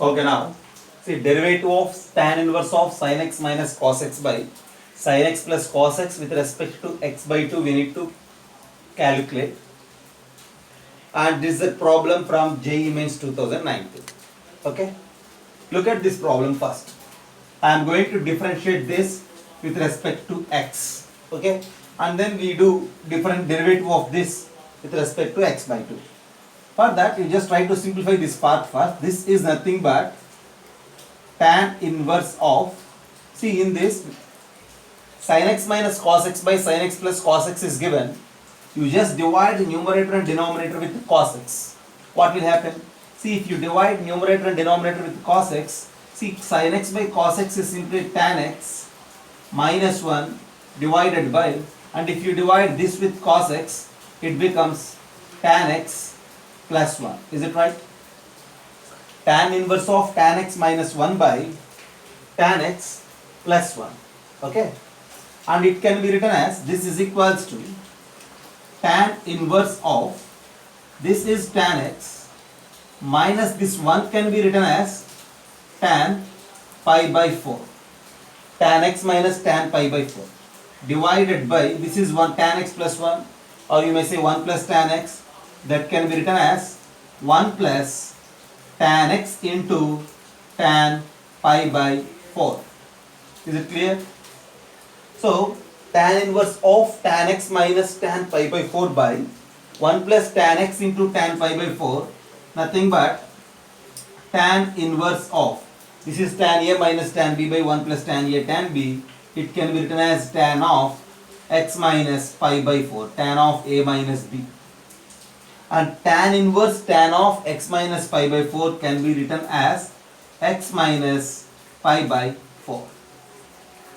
Okay, now see derivative of tan inverse of sin x minus cos x by sin x plus cos x with respect to x by 2 we need to calculate, and this is a problem from JEE Mains 2019. Okay, look at this problem first. I am going to differentiate this with respect to x. Okay, and then we do different derivative of this with respect to x by 2. For that, you just try to simplify this part first. This is nothing but tan inverse of, see in this, sin x minus cos x by sin x plus cos x is given. You just divide the numerator and denominator with cos x. What will happen? See, if you divide numerator and denominator with cos x, see sin x by cos x is simply tan x minus 1 divided by, and if you divide this with cos x, it becomes tan x plus 1. Is it right? Tan inverse of tan x minus 1 by tan x plus 1. Okay? And it can be written as, this is equals to tan inverse of, this is tan x minus this 1 can be written as tan pi by 4. Tan x minus tan pi by 4 divided by, this is 1 tan x plus 1, or you may say 1 plus tan x, that can be written as 1 plus tan x into tan pi by 4. Is it clear? So tan inverse of tan x minus tan pi by 4 by 1 plus tan x into tan pi by 4, nothing but tan inverse of, this is tan A minus tan B by 1 plus tan A tan B, it can be written as tan of x minus pi by 4, tan of A minus B. And tan inverse tan of x minus pi by 4 can be written as x minus pi by 4.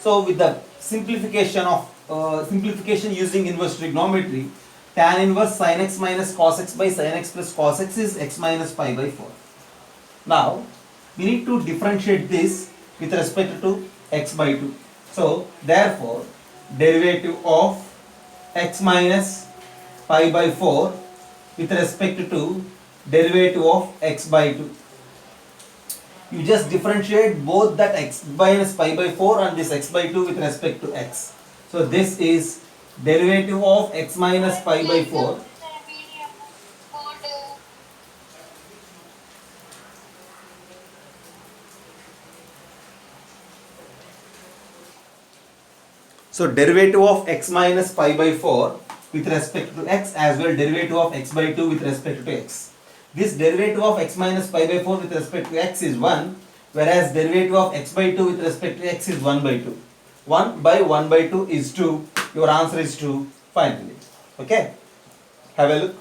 So with the simplification using inverse trigonometry, tan inverse sin x minus cos x by sin x plus cos x is x minus pi by 4. Now we need to differentiate this with respect to x by 2. So therefore derivative of x minus pi by 4 with respect to derivative of x by 2. You just differentiate both that x minus pi by 4 and this x by 2 with respect to x. So this is derivative of x minus pi by 4. So derivative of x minus pi by 4 with respect to x, as well derivative of x by 2 with respect to x. This derivative of x minus pi by 4 with respect to x is 1, whereas derivative of x by 2 with respect to x is 1 by 2. 1 by 1 by 2 is 2. Your answer is 2 finally. Okay? Have a look.